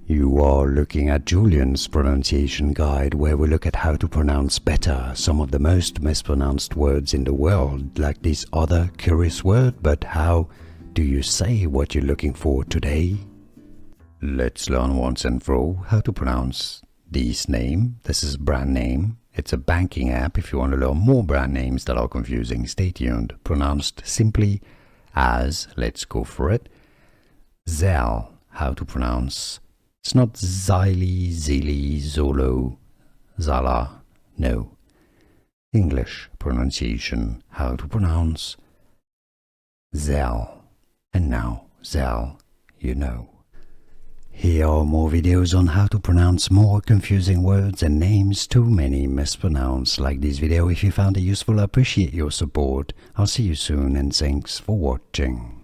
You are looking at Julian's pronunciation guide, where we look at how to pronounce better some of the most mispronounced words in the world, like this other curious word. But how do you say what you're looking for today? Let's learn once and for all how to pronounce this name. This is a brand name. It's a banking app. If you want to learn more brand names that are confusing, stay tuned. Pronounced simply as, let's go for it, Zelle. How to pronounce. It's not Zili, Zili, Zolo, Zala. No. English pronunciation. How to pronounce Zelle. And now, Zelle, you know. Here are more videos on how to pronounce more confusing words and names too many mispronounced. Like this video if you found it useful. I appreciate your support. I'll see you soon and thanks for watching.